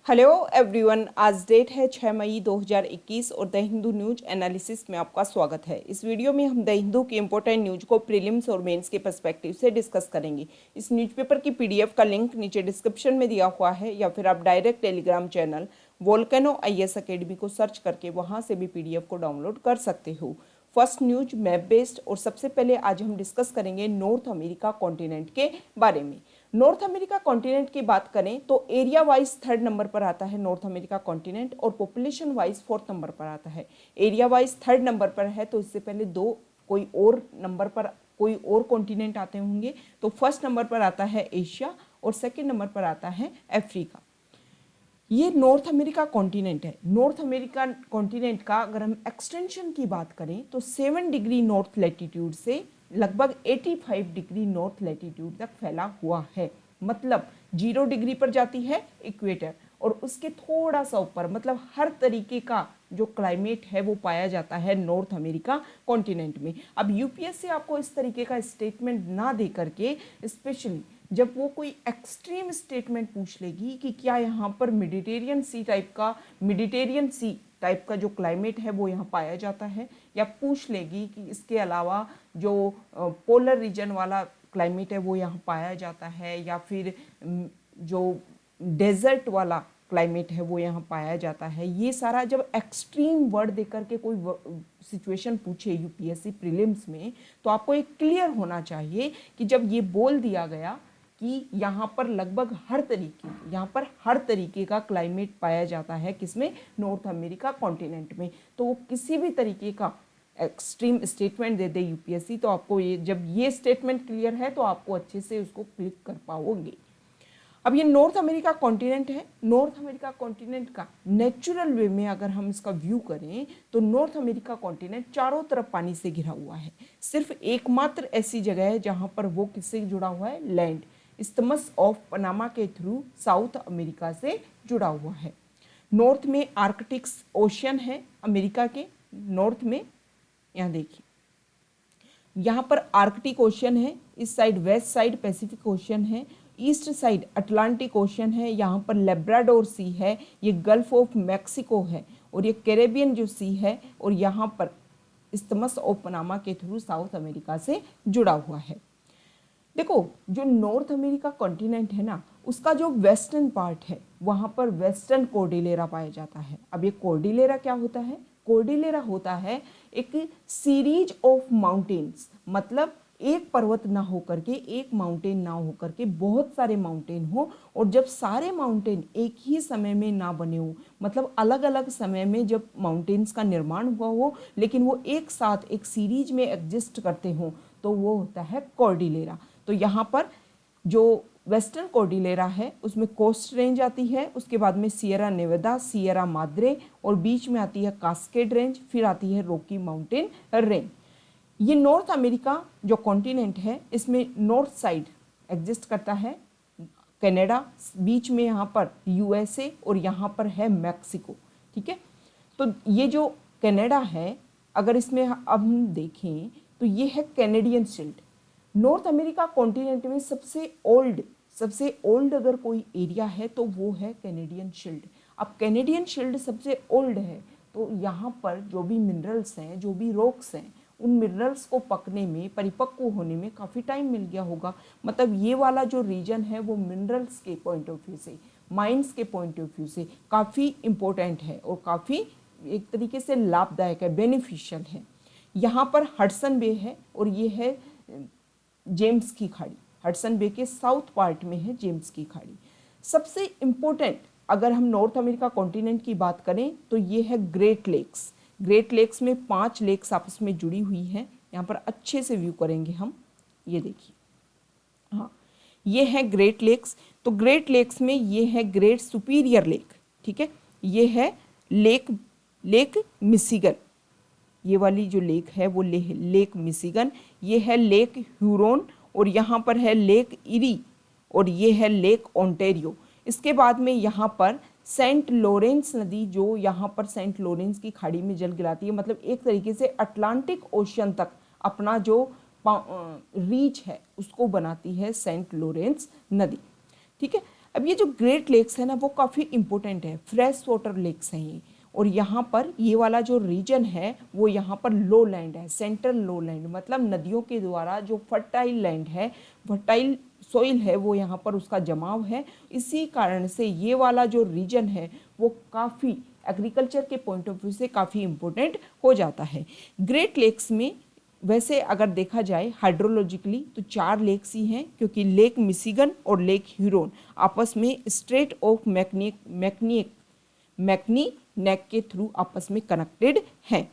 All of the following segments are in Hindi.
हेलो एवरीवन, आज डेट है 6 मई 2021 और द हिंदू न्यूज एनालिसिस में आपका स्वागत है। इस वीडियो में हम द हिंदू की इंपॉर्टेंट न्यूज को प्रीलिम्स और मेंस के पर्सपेक्टिव से डिस्कस करेंगे। इस न्यूज़पेपर की पीडीएफ का लिंक नीचे डिस्क्रिप्शन में दिया हुआ है या फिर आप direct Telegram channel volcano IAS academy को सर्च करके वहाँ से भी पीडीएफ को डाउनलोड कर सकते हो। फर्स्ट न्यूज मैप बेस्ड, और सबसे पहले आज हम डिस्कस करेंगे नॉर्थ अमेरिका कॉन्टिनेंट के बारे में। नॉर्थ अमेरिका कॉन्टिनेंट की बात करें तो एरिया वाइज 3rd नंबर पर आता है नॉर्थ अमेरिका कॉन्टिनेंट, और पॉपुलेशन वाइज 4th नंबर पर आता है। एरिया वाइज 3rd नंबर पर है, तो इससे पहले कोई और नंबर पर कोई और कॉन्टिनेंट आते होंगे। तो फर्स्ट नंबर पर आता है एशिया और 2nd नंबर पर आता है अफ्रीका। ये नॉर्थ अमेरिका कॉन्टिनेंट है। नॉर्थ अमेरिका कॉन्टिनेंट का अगर हम एक्सटेंशन की बात करें तो 7 डिग्री नॉर्थ लैटिट्यूड से लगभग 85 डिग्री नॉर्थ लैटिट्यूड तक फैला हुआ है। मतलब 0 डिग्री पर जाती है इक्वेटर, और उसके थोड़ा सा ऊपर मतलब हर तरीके का जो क्लाइमेट है वो पाया जाता है नॉर्थ अमेरिका कॉन्टिनेंट में। अब यूपीएससी आपको इस तरीके का स्टेटमेंट ना दे करके, स्पेशली जब वो कोई एक्सट्रीम स्टेटमेंट पूछ लेगी कि क्या यहाँ पर मेडिटेरियन सी टाइप का जो क्लाइमेट है वो यहाँ पाया जाता है, या पूछ लेगी कि इसके अलावा जो पोलर रीजन वाला क्लाइमेट है वो यहाँ पाया जाता है, या फिर जो डेजर्ट वाला क्लाइमेट है वो यहाँ पाया जाता है। ये सारा जब एक्सट्रीम वर्ड देकर के कोई सिचुएशन पूछे यूपीएससी प्रीलिम्स में, तो आपको एक क्लियर होना चाहिए कि जब ये बोल दिया गया कि यहाँ पर लगभग हर तरीके का क्लाइमेट पाया जाता है, किसमें, नॉर्थ अमेरिका कॉन्टिनेंट में, तो वो किसी भी तरीके का एक्सट्रीम स्टेटमेंट दे दे यूपीएससी, तो आपको जब ये स्टेटमेंट क्लियर है तो आपको अच्छे से उसको क्लिक कर पाओगे। अब ये नॉर्थ अमेरिका कॉन्टिनेंट है। नॉर्थ अमेरिका कॉन्टिनेंट का नेचुरल वे में अगर हम इसका व्यू करें तो नॉर्थ अमेरिका कॉन्टिनेंट चारों तरफ पानी से घिरा हुआ है। सिर्फ एकमात्र ऐसी जगह है जहां पर वो किससे जुड़ा हुआ है, लैंड, इस्थमस ऑफ पनामा के थ्रू साउथ अमेरिका से जुड़ा हुआ है। नॉर्थ में आर्कटिक ओशन है अमेरिका के नॉर्थ में, यहाँ देखिए यहाँ पर आर्कटिक ओशन है, इस side west side Pacific ocean है, ईस्ट साइड अटलांटिक ओशन है, यहाँ पर लेब्राडोर सी है, ये गल्फ ऑफ मैक्सिको है, और ये कैरेबियन जो सी है, और यहाँ पर इस्थमस ऑफ पनामा के थ्रू साउथ अमेरिका से जुड़ा हुआ है। देखो, जो नॉर्थ अमेरिका कॉन्टिनेंट है ना, उसका जो वेस्टर्न पार्ट है वहाँ पर वेस्टर्न कोर्डिलेरा पाया जाता है। अब ये कोर्डिलेरा क्या होता है? कोर्डिलेरा होता है एक सीरीज ऑफ माउंटेन्स, मतलब एक पर्वत ना हो करके, एक माउंटेन ना हो करके बहुत सारे माउंटेन हो, और जब सारे माउंटेन एक ही समय में ना बने हो, मतलब अलग अलग समय में जब माउंटेन्स का निर्माण हुआ हो लेकिन वो एक साथ एक सीरीज में एग्जिस्ट करते हो, तो वो होता है कोर्डिलेरा। तो यहाँ पर जो वेस्टर्न कोर्डिलेरा है उसमें कोस्ट रेंज आती है, उसके बाद में सियरा नेवादा, सियरा माद्रे, और बीच में आती है कास्केड रेंज, फिर आती है रॉकी माउंटेन रेंज। ये नॉर्थ अमेरिका जो कॉन्टिनेंट है इसमें नॉर्थ साइड एग्जिस्ट करता है कनाडा, बीच में यहाँ पर यूएसए, और यहाँ पर है मैक्सिको। ठीक है, तो ये जो कनाडा है, अगर इसमें अब हम देखें तो ये है Canadian shield. North America continent में सबसे ओल्ड अगर कोई एरिया है तो वो है कैनेडियन शिल्ड। अब कैनेडियन शिल्ड सबसे ओल्ड है, तो यहाँ पर जो भी मिनरल्स हैं, जो भी रॉक्स हैं, उन मिनरल्स को पकने में, परिपक्व होने में काफ़ी टाइम मिल गया होगा। मतलब ये वाला जो रीजन है वो मिनरल्स के पॉइंट ऑफ व्यू से, माइंस के पॉइंट ऑफ व्यू से काफ़ी इम्पोर्टेंट है और काफ़ी एक तरीके से लाभदायक है, बेनिफिशियल है। यहाँ पर हडसन बे है, और ये है जेम्स की खाड़ी। हडसन बे के साउथ पार्ट में है जेम्स की खाड़ी। सबसे इम्पोर्टेंट अगर हम नॉर्थ अमेरिका कॉन्टिनेंट की बात करें तो ये है ग्रेट लेक्स। ग्रेट लेक्स में 5 लेक्स आपस में जुड़ी हुई हैं। यहाँ पर अच्छे से व्यू करेंगे हम, ये देखिए, हाँ ये है ग्रेट लेक्स। तो ग्रेट लेक्स में ये है ग्रेट सुपीरियर लेक, ठीक है, ये है लेक मिशिगन, ये वाली जो लेक है वो लेक मिशिगन, ये है लेक ह्यूरोन, और यहाँ पर है लेक इरी, और ये है लेक ओंटारियो। इसके बाद में यहाँ पर सेंट लॉरेंस नदी, जो यहाँ पर सेंट लॉरेंस की खाड़ी में जल गिराती है, मतलब एक तरीके से अटलांटिक ओशन तक अपना जो रीच है उसको बनाती है सेंट लॉरेंस नदी। ठीक है, अब ये जो ग्रेट लेक्स है ना वो काफ़ी इंपॉर्टेंट है, फ्रेश वाटर लेक्स हैं ये। और यहाँ पर ये वाला जो रीजन है वो यहाँ पर लो लैंड है, सेंट्रल लो लैंड, मतलब नदियों के द्वारा जो फर्टाइल लैंड है, फर्टाइल सोइल है, वो यहाँ पर उसका जमाव है। इसी कारण से ये वाला जो रीजन है वो काफ़ी एग्रीकल्चर के पॉइंट ऑफ व्यू से काफ़ी इम्पोर्टेंट हो जाता है। ग्रेट लेक्स में वैसे अगर देखा जाए हाइड्रोलॉजिकली तो 4 लेक्स ही हैं, क्योंकि लेक मिशिगन और लेक ह्यूरोन आपस में स्ट्रेट ऑफ मैकनी नेक के थ्रू आपस में कनेक्टेड हैं।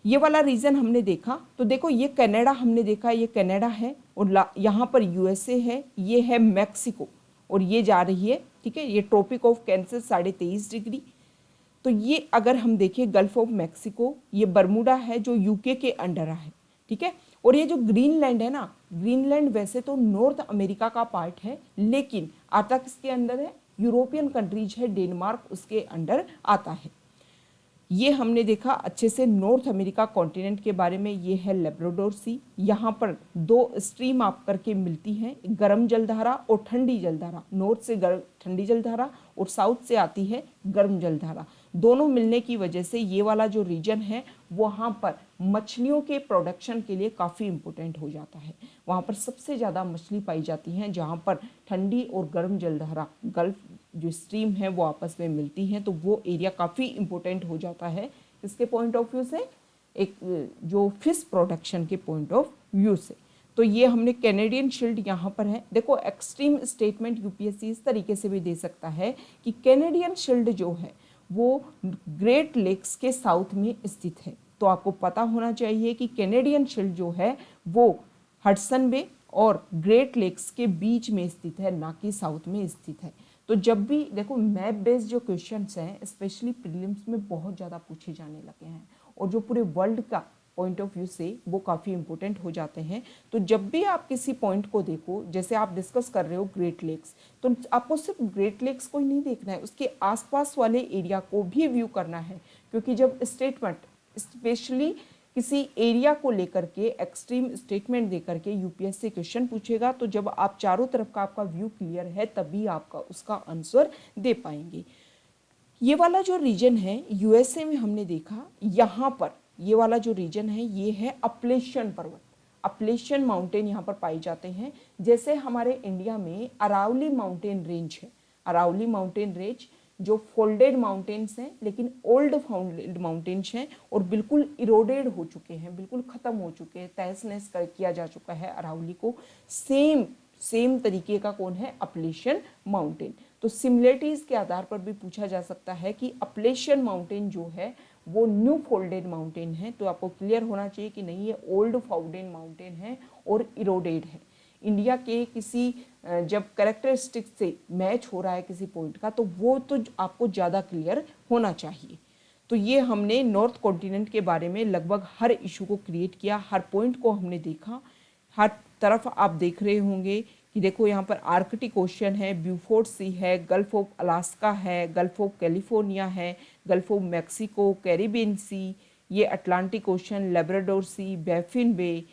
ये वाला रीजन हमने देखा तो देखो ये कनाडा हमने देखा, ये कनाडा है और यहाँ पर यूएसए है, ये है मैक्सिको और ये जा रही है, ठीक है, ये ट्रॉपिक ऑफ कैंसर 23.5 डिग्री। तो ये अगर हम देखें गल्फ ऑफ मैक्सिको, ये बर्मुडा है जो यूके के अंडर है, ठीक है। और ये जो ग्रीनलैंड है ना, ग्रीनलैंड वैसे तो नॉर्थ अमेरिका का पार्ट है, लेकिन आता किसके अंडर है, यूरोपियन कंट्रीज है, डेनमार्क उसके अंडर आता है। ये हमने देखा अच्छे से नॉर्थ अमेरिका कॉन्टिनेंट के बारे में। ये है लेब्राडोर सी, यहाँ पर 2 स्ट्रीम आप करके मिलती हैं, गर्म जलधारा और ठंडी जलधारा। नॉर्थ से ठंडी जलधारा और साउथ से आती है गर्म जलधारा। दोनों मिलने की वजह से ये वाला जो रीजन है वहाँ पर मछलियों के प्रोडक्शन के लिए काफ़ी इम्पोर्टेंट हो जाता है। वहाँ पर सबसे ज़्यादा मछली पाई जाती हैं जहाँ पर ठंडी और गर्म जलधारा गल्फ जो स्ट्रीम है वो आपस में मिलती हैं, तो वो एरिया काफ़ी इम्पोर्टेंट हो जाता है इसके पॉइंट ऑफ व्यू से, एक जो फिश प्रोडक्शन के पॉइंट ऑफ व्यू से। तो ये हमने कैनेडियन शील्ड यहाँ पर है। देखो एक्सट्रीम स्टेटमेंट यूपीएससी इस तरीके से भी दे सकता है कि कैनेडियन शील्ड जो है वो ग्रेट लेक्स के साउथ में स्थित है। तो आपको पता होना चाहिए कि कैनेडियन शील्ड जो है वो हडसन बे और ग्रेट लेक्स के बीच में स्थित है, ना कि साउथ में स्थित है। तो जब भी देखो मैप बेस्ड जो क्वेश्चंस हैं स्पेशली प्रीलिम्स में बहुत ज़्यादा पूछे जाने लगे हैं और जो पूरे वर्ल्ड का पॉइंट ऑफ व्यू से वो काफ़ी इंपॉर्टेंट हो जाते हैं। तो जब भी आप किसी पॉइंट को देखो, जैसे आप डिस्कस कर रहे हो ग्रेट लेक्स, तो आपको सिर्फ ग्रेट लेक्स को ही नहीं देखना है, उसके आसपास वाले एरिया को भी व्यू करना है। क्योंकि जब स्टेटमेंट स्पेशली किसी एरिया को लेकर के एक्सट्रीम स्टेटमेंट देकर के यूपीएससी क्वेश्चन पूछेगा, तो जब आप चारों तरफ का आपका व्यू क्लियर है तभी आपका उसका आंसर दे पाएंगे। ये वाला जो रीजन है यूएसए में हमने देखा, यहाँ पर ये वाला जो रीजन है ये है अपलेशियन पर्वत, अपलेशियन माउंटेन यहाँ पर पाए जाते हैं। जैसे हमारे इंडिया में अरावली माउंटेन रेंज है, अरावली माउंटेन रेंज जो फोल्डेड माउंटेन्स हैं लेकिन ओल्ड फोल्डेड माउंटेन्स हैं और बिल्कुल इरोडेड हो चुके हैं, बिल्कुल ख़त्म हो चुके हैं, तहस नहस किया जा चुका है अरावली को। सेम तरीके का कौन है, अपलेशियन माउंटेन। तो सिमिलरिटीज़ के आधार पर भी पूछा जा सकता है कि अपलेशियन माउंटेन जो है वो न्यू फोल्डेड माउंटेन है। तो आपको क्लियर होना चाहिए कि नहीं ये ओल्ड फोल्डेड माउंटेन है और इरोडेड है। इंडिया के किसी जब कैरेक्टरिस्टिक से मैच हो रहा है किसी पॉइंट का, तो वो तो आपको ज़्यादा क्लियर होना चाहिए। तो ये हमने नॉर्थ कॉन्टिनेंट के बारे में लगभग हर इशू को क्रिएट किया, हर पॉइंट को हमने देखा। हर तरफ आप देख रहे होंगे कि देखो यहाँ पर आर्कटिक ओशन है, ब्यूफोर्ट सी है, गल्फ ऑफ अलास्का है, गल्फ ऑफ कैलिफोर्निया है, गल्फ ऑफ मैक्सिको, कैरिबियन सी, ये अटलांटिक ओशन, लेब्राडोर सी, बैफिन बे,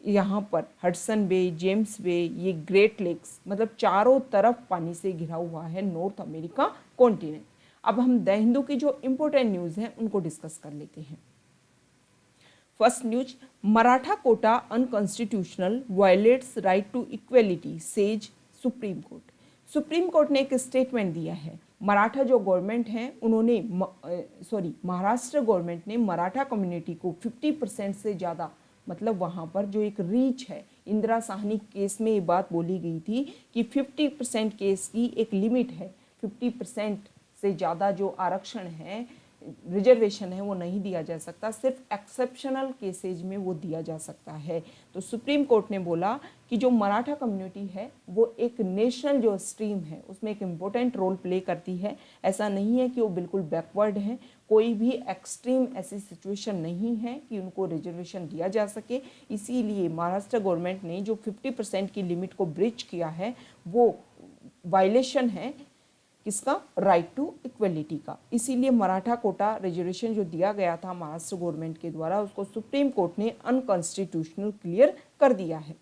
यहाँ पर हडसन बे, जेम्स बे, ये ग्रेट लेक्स, मतलब चारों तरफ पानी से घिरा हुआ है नॉर्थ अमेरिका कॉन्टिनेंट। अब हम द हिंदू की जो इम्पोर्टेंट न्यूज़ हैं उनको डिस्कस कर लेते हैं। First news, Maratha quota unconstitutional, violates right to equality, says Supreme Court. Supreme Court ने एक स्टेटमेंट दिया है, मराठा जो गवर्नमेंट है उन्होंने महाराष्ट्र गवर्नमेंट ने मराठा कम्युनिटी को 50% से ज़्यादा, मतलब वहाँ पर जो एक रीच है, इंदिरा साहनी केस में ये बात बोली गई थी कि 50% केस की एक लिमिट है, 50% से ज़्यादा जो आरक्षण है, रिजर्वेशन है, वो नहीं दिया जा सकता, सिर्फ एक्सेप्शनल केसेज में वो दिया जा सकता है। तो सुप्रीम कोर्ट ने बोला कि जो मराठा कम्युनिटी है वो एक नेशनल जो स्ट्रीम है उसमें एक इम्पोर्टेंट रोल प्ले करती है। ऐसा नहीं है कि वो बिल्कुल बैकवर्ड है, कोई भी एक्सट्रीम ऐसी सिचुएशन नहीं है कि उनको रिजर्वेशन दिया जा सके। इसीलिए महाराष्ट्र गवर्नमेंट ने जो 50% की लिमिट को ब्रीच किया है वो वायलेशन है किसका, राइट टू इक्वलिटी का। इसीलिए मराठा कोटा रिजर्वेशन जो दिया गया था महाराष्ट्र गवर्नमेंट के द्वारा उसको सुप्रीम कोर्ट ने अनकॉन्स्टिट्यूशनल क्लियर कर दिया है।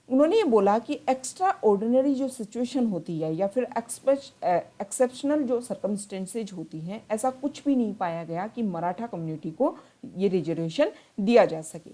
उन्होंने ये बोला कि एक्स्ट्रा ऑर्डिनरी जो सिचुएशन होती है या फिर एक्सेप्शनल जो सर्कमस्टेंसेज होती हैं, ऐसा कुछ भी नहीं पाया गया कि मराठा कम्युनिटी को ये रिजर्वेशन दिया जा सके।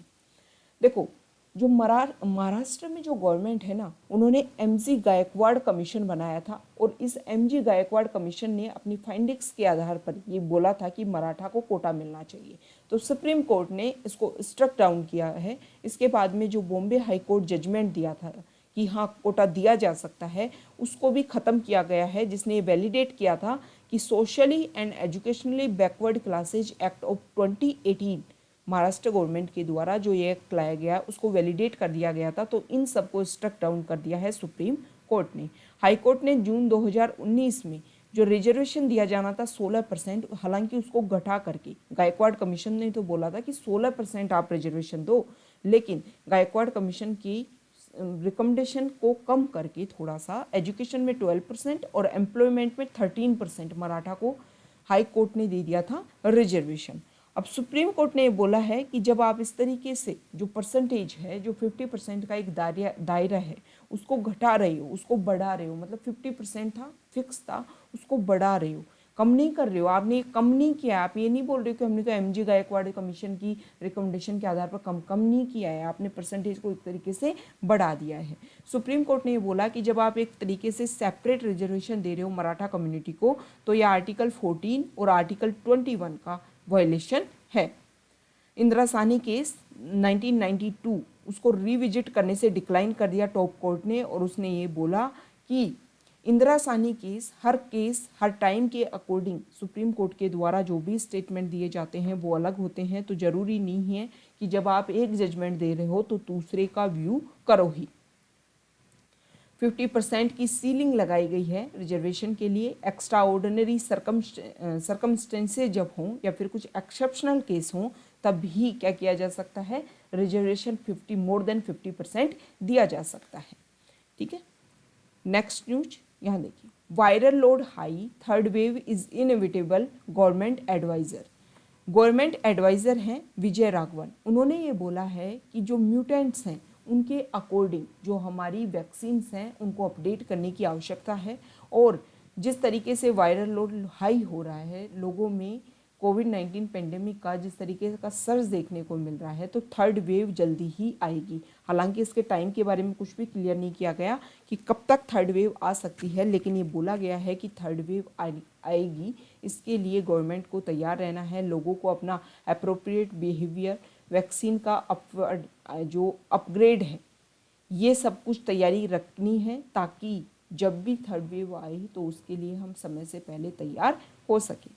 देखो, जो महाराष्ट्र में जो गवर्नमेंट है ना, उन्होंने एमजी गायकवाड़ कमीशन बनाया था और इस एमजी गायकवाड़ कमीशन ने अपनी फाइंडिंग्स के आधार पर ये बोला था कि मराठा को कोटा मिलना चाहिए। तो सुप्रीम कोर्ट ने इसको स्ट्रक डाउन किया है। इसके बाद में जो बॉम्बे हाई कोर्ट जजमेंट दिया था कि हाँ कोटा दिया जा सकता है, उसको भी ख़त्म किया गया है, जिसने ये वैलिडेट किया था कि socially and educationally backward classes act of 2018 Maharashtra government के द्वारा जो ये एक्ट लाया गया उसको वैलिडेट कर दिया गया था। तो इन सबको स्ट्रक डाउन कर दिया है सुप्रीम कोर्ट ने। हाई कोर्ट ने जून 2019 में जो रिजर्वेशन दिया जाना था 16%, हालांकि उसको घटा करके, गायकवाड़ कमीशन ने तो बोला था कि 16% आप रिजर्वेशन दो, लेकिन गायकवाड़ कमीशन की रिकमेंडेशन को कम करके थोड़ा सा एजुकेशन में 12% और एम्प्लॉयमेंट में 13% मराठा को हाई कोर्ट ने दे दिया था रिजर्वेशन। अब सुप्रीम कोर्ट ने ये बोला है कि जब आप इस तरीके से जो परसेंटेज है, जो 50% का एक दायरा है, उसको घटा रहे हो, उसको बढ़ा रहे हो, मतलब 50% था फिक्स था, उसको बढ़ा रहे हो, कम नहीं कर रहे हो, आपने कम नहीं किया। आप ये नहीं बोल रहे हो कि हमने तो एमजी गायकवाड़ कमीशन की रिकमेंडेशन के आधार पर कम नहीं किया है, आपने परसेंटेज को एक तरीके से बढ़ा दिया है। सुप्रीम कोर्ट ने ये बोला कि जब आप एक तरीके से सेपरेट रिजर्वेशन दे रहे हो मराठा कम्युनिटी को, तो यह आर्टिकल 14 और आर्टिकल 21 का वायलेशन है। इंदिरा साहनी केस 1992 उसको रिविजिट करने से डिक्लाइन कर दिया टॉप कोर्ट ने, और उसने ये बोला कि इंदिरा साहनी केस हर टाइम के अकॉर्डिंग सुप्रीम कोर्ट के द्वारा जो भी स्टेटमेंट दिए जाते हैं वो अलग होते हैं। तो ज़रूरी नहीं है कि जब आप एक जजमेंट दे रहे हो तो दूसरे का व्यू करो ही। 50% की सीलिंग लगाई गई है रिजर्वेशन के लिए। एक्स्ट्रा ऑर्डिनरी सर्कमस्टेंसेज जब हों या फिर कुछ एक्सेप्शनल केस हों, तब भी क्या किया जा सकता है, रिजर्वेशन मोर देन 50% दिया जा सकता है। ठीक है, नेक्स्ट न्यूज यहाँ देखिए, viral load high, third wave is inevitable, government adviser हैं विजय राघवन। उन्होंने ये बोला है कि जो म्यूटेंट्स हैं उनके अकॉर्डिंग जो हमारी वैक्सीन्स हैं उनको अपडेट करने की आवश्यकता है, और जिस तरीके से वायरल लोड हाई हो रहा है, लोगों में कोविड-19 पेंडेमिक का जिस तरीके का सर्ज देखने को मिल रहा है, तो थर्ड वेव जल्दी ही आएगी। हालांकि इसके टाइम के बारे में कुछ भी क्लियर नहीं किया गया कि कब तक थर्ड वेव आ सकती है, लेकिन ये बोला गया है कि थर्ड वेव आएगी। इसके लिए गवर्नमेंट को तैयार रहना है, लोगों को अपना अप्रोप्रिएट बिहेवियर, वैक्सीन का जो अपग्रेड है, ये सब कुछ तैयारी रखनी है, ताकि जब भी थर्ड वेव आए तो उसके लिए हम समय से पहले तैयार हो सके।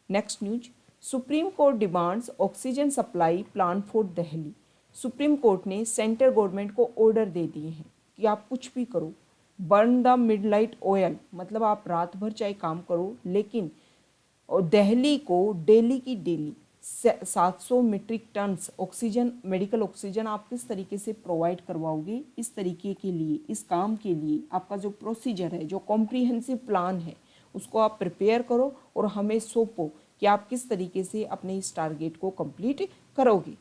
Next news, supreme court demands oxygen supply plan for Delhi. Supreme Court ने सेंट्रल गवर्नमेंट को ऑर्डर दे दिए हैं कि आप कुछ भी करो, बर्न द मिडनाइट ऑयल, मतलब आप रात भर चाहे काम करो, लेकिन दिल्ली को डेली की daily 700 metric tons oxygen, medical oxygen आप किस तरीके से प्रोवाइड करवाओगे, इस तरीके के लिए, इस काम के लिए आपका जो प्रोसीजर है, जो कॉम्प्रिहेंसिव प्लान है, उसको आप प्रिपेयर करो और हमें सौंपो कि आप किस तरीके से अपने इस टारगेट को कंप्लीट करोगे।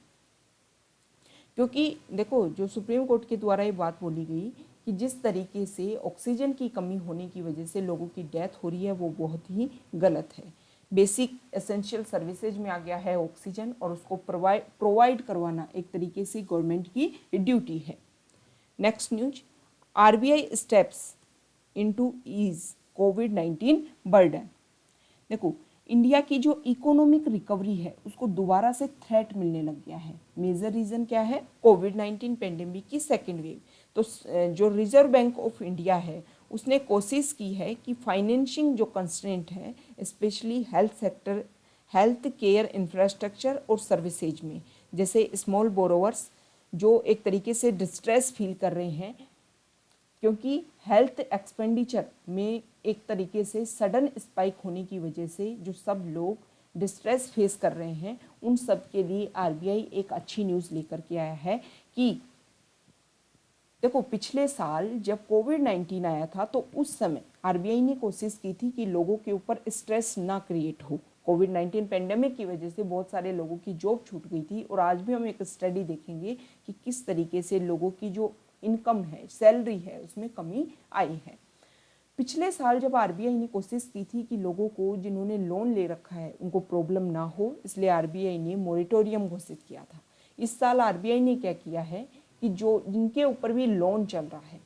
क्योंकि देखो, जो सुप्रीम कोर्ट के द्वारा ये बात बोली गई कि जिस तरीके से ऑक्सीजन की कमी होने की वजह से लोगों की डेथ हो रही है, वो बहुत ही गलत है। बेसिक एसेंशियल सर्विसेज में आ गया है ऑक्सीजन, और उसको प्रोवाइड करवाना एक तरीके से गवर्नमेंट की ड्यूटी है। Next news, RBI steps into ease कोविड-19 बर्डन। देखो, इंडिया की जो इकोनॉमिक रिकवरी है उसको दोबारा से थ्रेट मिलने लग गया है। मेजर रीज़न क्या है, कोविड-19 पेंडेमिक की सेकेंड वेव। तो जो रिजर्व बैंक ऑफ इंडिया है उसने कोशिश की है कि फाइनेंशिंग जो कंस्ट्रेंट है, specially health sector, health care infrastructure और सर्विसेज में, जैसे स्मॉल बोरोवर्स जो एक तरीके से डिस्ट्रेस फील कर रहे हैं, क्योंकि हेल्थ एक्सपेंडिचर में एक तरीके से सडन स्पाइक होने की वजह से जो सब लोग डिस्ट्रेस फेस कर रहे हैं, उन सब के लिए आरबीआई एक अच्छी न्यूज़ लेकर के आया है कि देखो, पिछले साल जब कोविड-19 आया था तो उस समय आरबीआई ने कोशिश की थी कि लोगों के ऊपर स्ट्रेस ना क्रिएट हो। कोविड-19 पेंडेमिक की वजह से बहुत सारे लोगों की जॉब छूट गई थी, और आज भी हम एक स्टडी देखेंगे कि किस तरीके से लोगों की जो इनकम है, सैलरी है, उसमें कमी आई है। पिछले साल जब आरबीआई ने कोशिश की थी कि लोगों को जिन्होंने लोन ले रखा है उनको प्रॉब्लम ना हो, इसलिए आरबीआई ने मोरेटोरियम घोषित किया था। इस साल आरबीआई ने क्या किया है कि जो जिनके ऊपर भी लोन चल रहा है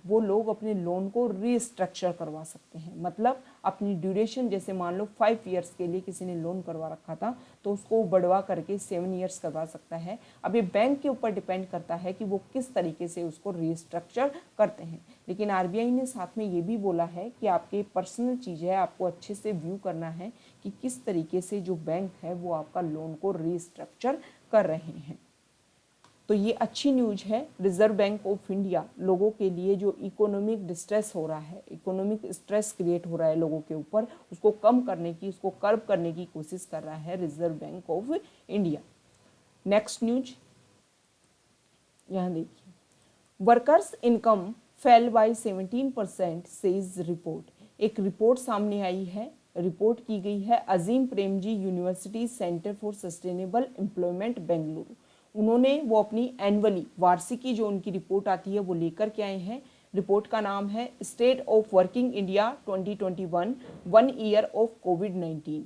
वो लोग अपने लोन को रीस्ट्रक्चर करवा सकते हैं। मतलब अपनी ड्यूरेशन, जैसे मान लो 5 ईयर्स के लिए किसी ने लोन करवा रखा था तो उसको बढ़वा करके 7 ईयर्स करवा सकता है। अब ये बैंक के ऊपर डिपेंड करता है कि वो किस तरीके से उसको रीस्ट्रक्चर करते हैं। लेकिन आरबीआई ने साथ में ये भी बोला है कि आपके पर्सनल चीज़ है, आपको अच्छे से व्यू करना है कि किस तरीके से जो बैंक है वो आपका लोन को रीस्ट्रक्चर कर रहे हैं। तो ये अच्छी न्यूज है। रिजर्व बैंक ऑफ इंडिया लोगों के लिए जो इकोनॉमिक डिस्ट्रेस हो रहा है, इकोनॉमिक स्ट्रेस क्रिएट हो रहा है लोगों के ऊपर, उसको कम करने की, उसको कर्ब करने की कोशिश कर रहा है Reserve Bank of India. Next news यहाँ देखिए, workers income fell by 17% says report. एक रिपोर्ट सामने आई है, रिपोर्ट की गई है Azim Premji University Centre for Sustainable Employment Bengaluru. उन्होंने वो अपनी एनुअली वार्षिकी जो उनकी रिपोर्ट आती है वो लेकर के आए हैं। रिपोर्ट का नाम है State of Working India 2021, 1 year of कोविड-19।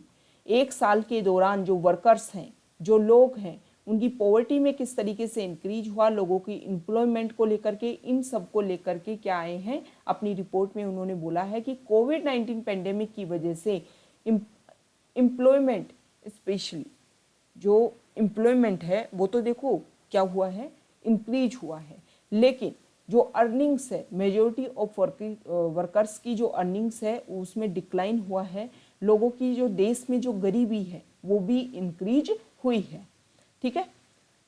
एक साल के दौरान जो वर्कर्स हैं, जो लोग हैं, उनकी पॉवर्टी में किस तरीके से इंक्रीज हुआ, लोगों की एम्प्लॉयमेंट को लेकर के, इन सब को लेकर के क्या आए हैं अपनी रिपोर्ट में। उन्होंने बोला है कि कोविड-19 पेंडेमिक की वजह से एम्प्लॉयमेंट, स्पेशली जो एम्प्लॉयमेंट है वो तो देखो क्या हुआ है, इंक्रीज हुआ है, लेकिन जो अर्निंग्स है, मेजोरिटी ऑफ वर्कर्स की जो अर्निंग्स है उसमें डिक्लाइन हुआ है। लोगों की जो देश में जो गरीबी है वो भी इंक्रीज हुई है। ठीक है,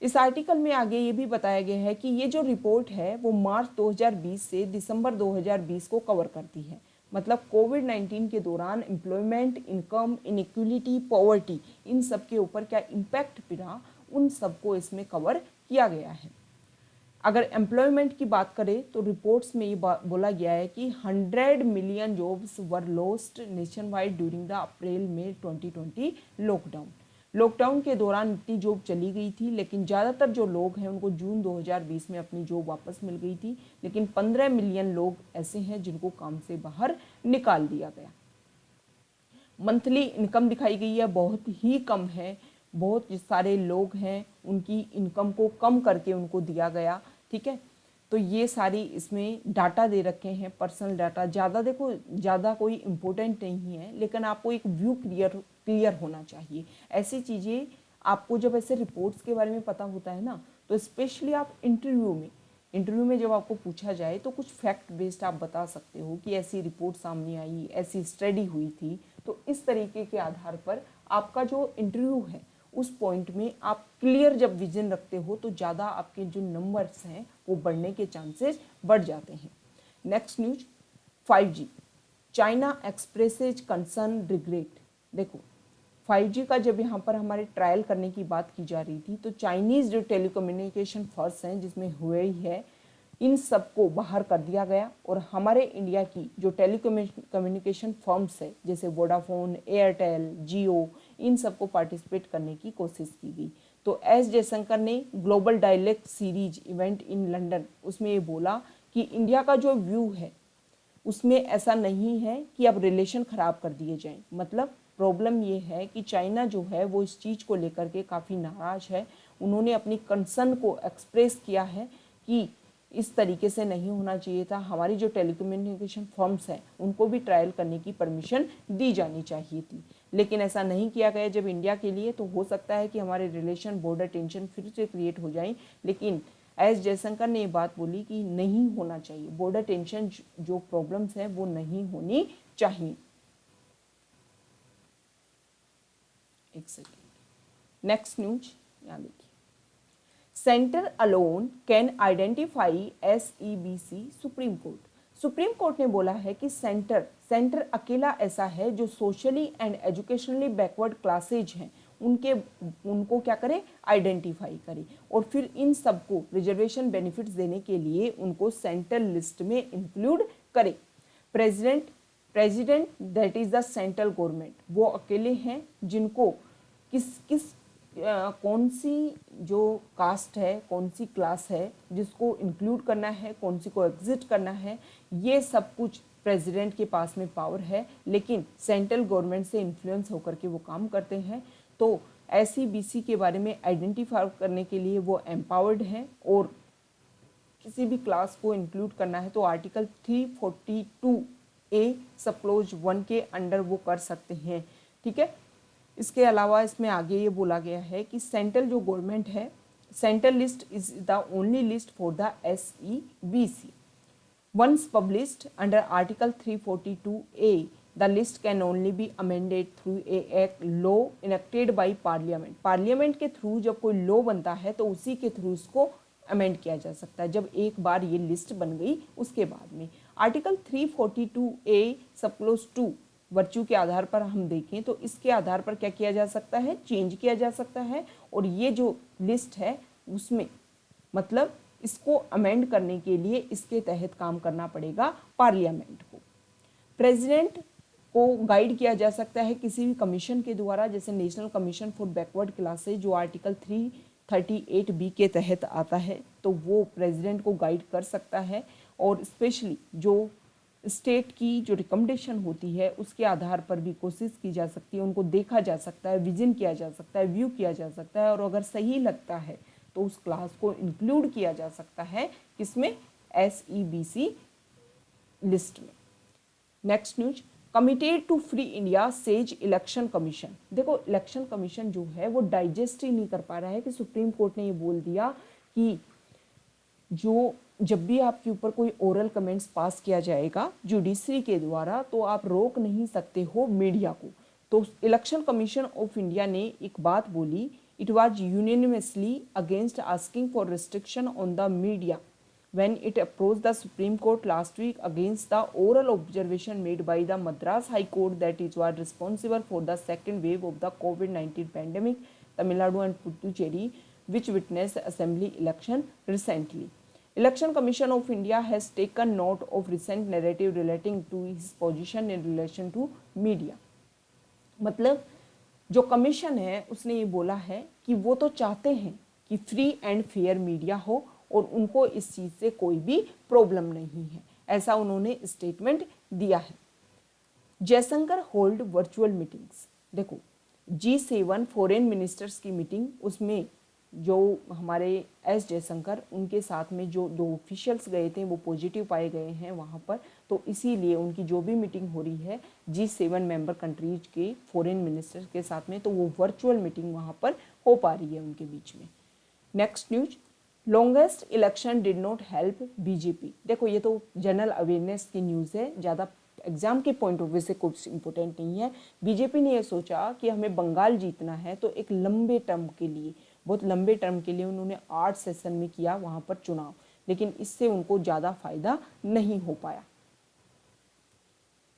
इस आर्टिकल में आगे ये भी बताया गया है कि ये जो रिपोर्ट है वो मार्च 2020 से दिसंबर 2020 को कवर करती है। मतलब कोविड-19 के दौरान एम्प्लॉयमेंट, इनकम, इनइक्वलिटी, पॉवर्टी, इन सब के ऊपर क्या इम्पैक्ट पड़ा, उन सबको इसमें कवर किया गया है। अगर एम्प्लॉयमेंट की बात करें तो रिपोर्ट्स में ये बोला गया है कि 100 million jobs were lost nation wide during the April में 2020 लॉकडाउन के दौरान इतनी जॉब चली गई थी, लेकिन ज़्यादातर जो लोग हैं उनको जून 2020 में अपनी जॉब वापस मिल गई थी। लेकिन 15 मिलियन लोग ऐसे हैं जिनको काम से बाहर निकाल दिया गया। मंथली इनकम दिखाई गई है, बहुत ही कम है। बहुत सारे लोग हैं उनकी इनकम को कम करके उनको दिया गया। ठीक है, तो ये सारी इसमें डाटा दे रखे हैं, पर्सनल डाटा। ज़्यादा कोई इम्पोर्टेंट नहीं है, लेकिन आपको एक व्यू क्लियर होना चाहिए। ऐसी चीज़ें आपको जब ऐसे रिपोर्ट्स के बारे में पता होता है ना, तो स्पेशली आप इंटरव्यू में जब आपको पूछा जाए तो कुछ फैक्ट बेस्ड आप बता सकते हो कि ऐसी रिपोर्ट सामने आई, ऐसी स्टडी हुई थी। तो इस तरीके के आधार पर आपका जो इंटरव्यू है उस पॉइंट में आप क्लियर जब विजन रखते हो तो ज़्यादा आपके जो नंबर्स हैं वो बढ़ने के चांसेस बढ़ जाते हैं। Next news, 5G, China expresses concern regret. देखो 5G का जब यहाँ पर हमारे ट्रायल करने की बात की जा रही थी तो चाइनीज़ जो टेलीकम्युनिकेशन फर्म्स हैं, जिसमें हुए है, इन सबको बाहर कर दिया गया और हमारे इंडिया की जो टेलीकम्युनिकेशन फर्म्स है जैसे वोडाफोन, एयरटेल, जियो, इन सबको पार्टिसिपेट करने की कोशिश की गई। तो एस जयशंकर ने global dialogue series event in London, उसमें ये बोला कि इंडिया का जो व्यू है उसमें ऐसा नहीं है कि अब रिलेशन ख़राब कर दिए जाएं। मतलब प्रॉब्लम ये है कि चाइना जो है वो इस चीज़ को लेकर के काफ़ी नाराज़ है। उन्होंने अपनी कंसर्न को एक्सप्रेस किया है कि इस तरीके से नहीं होना चाहिए था। हमारी जो टेलीकम्युनिकेशन फर्म्स हैं उनको भी ट्रायल करने की परमिशन दी जानी चाहिए थी, लेकिन ऐसा नहीं किया गया। जब इंडिया के लिए तो हो सकता है कि हमारे रिलेशन, बॉर्डर टेंशन फिर से क्रिएट हो जाए, लेकिन एस जयशंकर ने ये बात बोली कि नहीं होना चाहिए, बॉर्डर टेंशन जो प्रॉब्लम्स हैं वो नहीं होनी चाहिए। एक सेकेंड, नेक्स्ट न्यूज यहाँ देखिए, centre alone can identify SEBC। Supreme Court ने बोला है कि सेंटर अकेला ऐसा है जो socially and educationally backward classes हैं उनको क्या करे, आइडेंटिफाई करे और फिर इन सबको रिजर्वेशन बेनिफिट्स देने के लिए उनको सेंट्रल लिस्ट में इंक्लूड करे। President that is the central government, वो अकेले हैं जिनको किस कौन सी जो कास्ट है, कौन सी क्लास है जिसको इंक्लूड करना है, कौन सी को एग्जिट करना है, ये सब कुछ प्रेसिडेंट के पास में पावर है, लेकिन सेंट्रल गवर्नमेंट से इन्फ्लुएंस होकर के वो काम करते हैं। तो एससी बीसी के बारे में आइडेंटिफाई करने के लिए वो एम्पावर्ड हैं, और किसी भी क्लास को इंक्लूड करना है तो आर्टिकल 342A सब क्लोज 1 के अंडर वो कर सकते हैं। ठीक है। इसके अलावा इसमें आगे ये बोला गया है कि सेंट्रल जो गवर्नमेंट है, central list is the only list for the SEBC। Once published under Article 342A, the list can only be amended through a law enacted by Parliament। Parliament के थ्रू जब कोई लॉ बनता है तो उसी के थ्रू इसको अमेंड किया जा सकता है, जब एक बार ये लिस्ट बन गई उसके बाद में। आर्टिकल 342A सब क्लोज 2 वर्च्यू के आधार पर हम देखें तो इसके आधार पर क्या किया जा सकता है, चेंज किया जा सकता है। और ये जो लिस्ट है उसमें मतलब इसको अमेंड करने के लिए इसके तहत काम करना पड़ेगा पार्लियामेंट को। प्रेसिडेंट को गाइड किया जा सकता है किसी भी कमीशन के द्वारा, जैसे national commission for backward classes जो आर्टिकल 338B के तहत आता है, तो वो प्रेसिडेंट को गाइड कर सकता है। और स्पेशली जो स्टेट की जो रिकमेंडेशन होती है उसके आधार पर भी कोशिश की जा सकती है, उनको देखा जा सकता है, विजन किया जा सकता है, व्यू किया जा सकता है, और अगर सही लगता है तो उस क्लास को इंक्लूड किया जा सकता है किसमें, SEBC लिस्ट में। Next news, committed to free India says Election Commission. देखो इलेक्शन कमीशन जो है वो डाइजेस्ट ही नहीं कर पा रहा है कि सुप्रीम कोर्ट ने ये बोल दिया कि जो जब भी आपके ऊपर कोई ओरल कमेंट्स पास किया जाएगा जुडिशरी के द्वारा तो आप रोक नहीं सकते हो मीडिया को। तो इलेक्शन कमीशन ऑफ इंडिया ने एक बात बोली, it was unanimously against asking for restriction on the media when it approached the Supreme Court last week against the oral observation made by the Madras High Court that it was responsible for the second wave of the COVID-19 pandemic, Tamil Nadu and Puducherry, which witnessed assembly election recently. Election Commission of India has taken note of recent narrative relating to his position in relation to media। मतलब जो कमीशन है उसने ये बोला है कि वो तो चाहते हैं कि फ्री एंड फेयर मीडिया हो और उनको इस चीज़ से कोई भी प्रॉब्लम नहीं है, ऐसा उन्होंने स्टेटमेंट दिया है। Jaishankar hold virtual meetings. देखो G7 फॉरेन मिनिस्टर्स की मीटिंग, उसमें जो हमारे एस जयशंकर उनके साथ में जो दो ऑफिशियल्स गए थे वो पॉजिटिव पाए गए हैं वहाँ पर, तो इसीलिए उनकी जो भी मीटिंग हो रही है G7 मेंबर कंट्रीज के फॉरेन मिनिस्टर के साथ में, तो वो वर्चुअल मीटिंग वहाँ पर हो पा रही है उनके बीच में। Next news, longest election did not help BJP. देखो ये तो जनरल अवेयरनेस की न्यूज़ है, ज़्यादा एग्जाम के पॉइंट ऑफ व्यू से कुछ इंपॉर्टेंट नहीं है। बीजेपी ने यह सोचा कि हमें बंगाल जीतना है, तो एक लंबे टर्म के लिए, बहुत लंबे टर्म के लिए उन्होंने 8 सेशन में किया वहाँ पर चुनाव, लेकिन इससे उनको ज़्यादा फायदा नहीं हो पाया।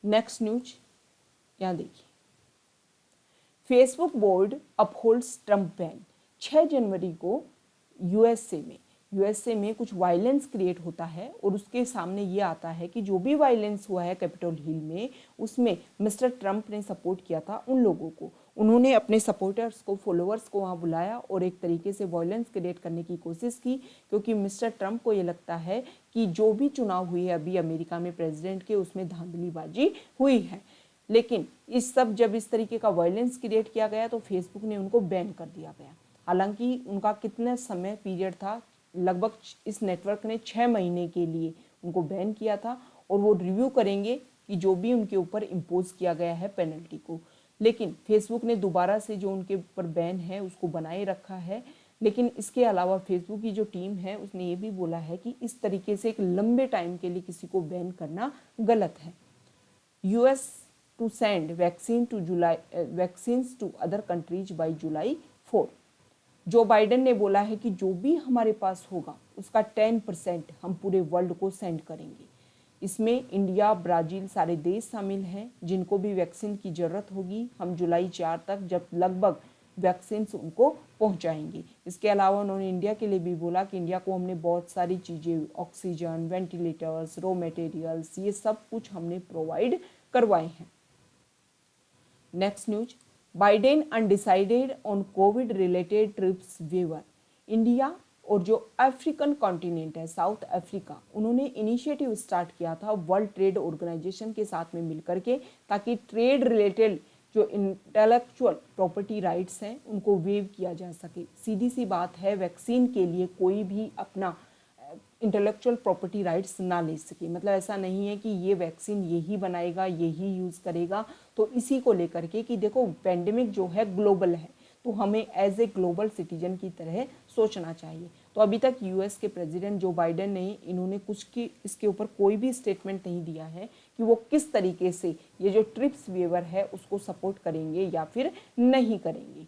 नेक्स्ट न्यूज यहाँ देखिए, Facebook board upholds Trump ban. 6 जनवरी को यूएसए में कुछ वायलेंस क्रिएट होता है और उसके सामने ये आता है कि जो भी वायलेंस हुआ है कैपिटल हिल में, उसमें मिस्टर ट्रंप ने सपोर्ट किया था उन लोगों को। उन्होंने अपने सपोर्टर्स को, फॉलोअर्स को वहाँ बुलाया और एक तरीके से वायलेंस क्रिएट करने की कोशिश की, क्योंकि मिस्टर ट्रंप को ये लगता है कि जो भी चुनाव हुए अभी अमेरिका में प्रेसिडेंट के, उसमें धांधलीबाजी हुई है। लेकिन इस सब जब इस तरीके का वायलेंस क्रिएट किया गया तो फेसबुक ने उनको बैन कर दिया गया। हालांकि उनका कितना समय पीरियड था, लगभग इस नेटवर्क ने 6 महीने के लिए उनको बैन किया था और वो रिव्यू करेंगे कि जो भी उनके ऊपर इम्पोज किया गया है पेनल्टी को। लेकिन फेसबुक ने दोबारा से जो उनके ऊपर बैन है उसको बनाए रखा है। लेकिन इसके अलावा फेसबुक की जो टीम है उसने ये भी बोला है कि इस तरीके से एक लंबे टाइम के लिए किसी को बैन करना गलत है। US to send vaccines to other countries by July 4। Joe Biden ने बोला है कि जो भी हमारे पास होगा उसका 10% हम पूरे वर्ल्ड को सेंड करेंगे। इसमें इंडिया, ब्राज़ील सारे देश शामिल हैं जिनको भी वैक्सीन की ज़रूरत होगी। हम जुलाई 4 तक जब लगभग वैक्सीन उनको पहुंचाएंगे। इसके अलावा उन्होंने इंडिया के लिए भी बोला कि इंडिया को हमने बहुत सारी चीज़ें, ऑक्सीजन, वेंटिलेटर्स, रॉ मटेरियल्स, ये सब कुछ हमने प्रोवाइड करवाए हैं। Next news, Biden undecided on Covid related TRIPS waiver. India और जो अफ्रीकन कॉन्टिनेंट है साउथ अफ्रीका, उन्होंने इनिशिएटिव स्टार्ट किया था वर्ल्ड ट्रेड ऑर्गेनाइजेशन के साथ में मिलकर के, ताकि ट्रेड रिलेटेड जो इंटेलेक्चुअल प्रॉपर्टी राइट्स हैं उनको वेव किया जा सके। सीधी सी बात है, वैक्सीन के लिए कोई भी अपना इंटेलेक्चुअल प्रॉपर्टी राइट्स ना ले सके। मतलब ऐसा नहीं है कि ये वैक्सीन यही बनाएगा यही यूज़ करेगा। तो इसी को लेकर के कि देखो पेंडेमिक जो है ग्लोबल है, तो हमें एज ए ग्लोबल सिटीजन की तरह सोचना चाहिए। तो अभी तक यूएस के प्रेसिडेंट जो बाइडेन ने इन्होंने कुछ की इसके ऊपर कोई भी स्टेटमेंट नहीं दिया है कि वो किस तरीके से ये जो ट्रिप्स वेवर है उसको सपोर्ट करेंगे या फिर नहीं करेंगे।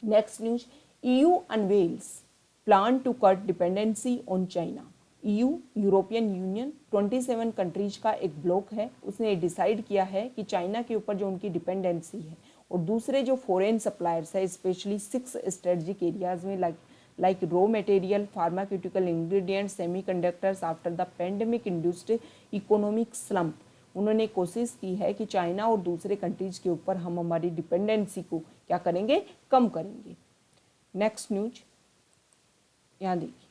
Next news, EU unveils plan to cut dependency on China. EU European Union 27 countries का एक ब्लॉक है, उसने डिसाइड किया है कि चाइना के ऊपर जो उनकी डिपेंडेंसी है और दूसरे जो फॉरेन सप्लायर्स है, स्पेशली 6 स्ट्रेटेजिक एरियाज में like raw material, pharmaceutical ingredients, semiconductors after the pandemic induced economic slump, उन्होंने कोशिश की है कि चाइना और दूसरे कंट्रीज के ऊपर हम हमारी डिपेंडेंसी को क्या करेंगे, कम करेंगे। नेक्स्ट न्यूज यहाँ देखिए,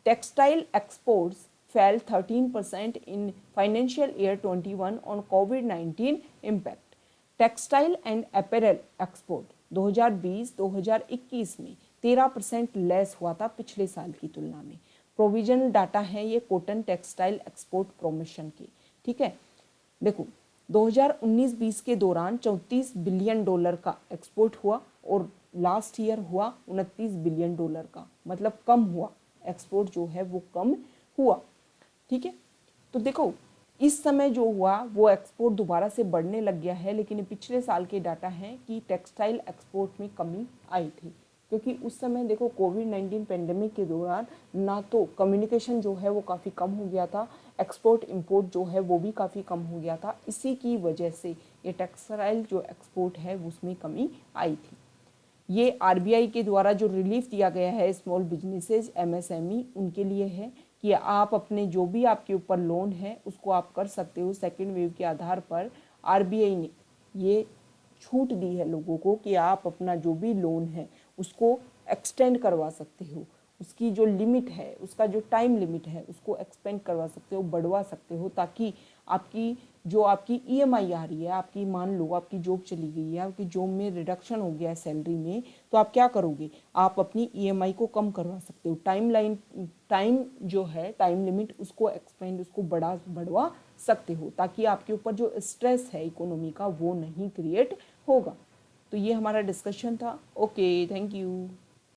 textile exports fell 13% in financial year 21 on COVID-19 impact। Textile and apparel export 2020-2021 में 13% लेस हुआ था पिछले साल की तुलना में। प्रोविजनल डाटा है ये कॉटन टेक्सटाइल एक्सपोर्ट प्रमोशन के, ठीक है। देखो 2019-20 के दौरान 34 बिलियन डॉलर का एक्सपोर्ट हुआ और लास्ट ईयर हुआ 29 बिलियन डॉलर का, मतलब कम हुआ, एक्सपोर्ट जो है वो कम हुआ, ठीक है। तो देखो इस समय जो हुआ वो एक्सपोर्ट दोबारा से बढ़ने लग गया है, लेकिन पिछले साल के डाटा हैं कि टेक्सटाइल एक्सपोर्ट में कमी आई थी, क्योंकि उस समय देखो कोविड-19 पेंडेमिक के दौरान ना तो कम्युनिकेशन जो है वो काफ़ी कम हो गया था, एक्सपोर्ट इंपोर्ट जो है वो भी काफ़ी कम हो गया था। इसी की वजह से ये टेक्सटाइल जो एक्सपोर्ट है उसमें कमी आई थी। ये आरबीआई के द्वारा जो रिलीफ दिया गया है स्मॉल बिजनेसेस एमएसएमई उनके लिए है कि आप अपने जो भी आपके ऊपर लोन है उसको आप कर सकते हो। सेकेंड वेव के आधार पर आरबीआई ने ये छूट दी है लोगों को कि आप अपना जो भी लोन है उसको एक्सटेंड करवा सकते हो, उसकी जो लिमिट है, उसका जो टाइम लिमिट है उसको एक्सपेंड करवा सकते हो, बढ़वा सकते हो, ताकि आपकी जो आपकी ईएमआई आ रही है, आपकी मान लो आपकी जॉब चली गई है, आपकी जॉब में रिडक्शन हो गया है सैलरी में, तो आप क्या करोगे, आप अपनी ईएमआई को कम करवा सकते हो। टाइम जो है टाइम लिमिट उसको एक्सपेंड, उसको बढ़वा सकते हो, ताकि आपके ऊपर जो स्ट्रेस है इकोनॉमी का वो नहीं क्रिएट होगा। तो ये हमारा डिस्कशन था। Okay, thank you.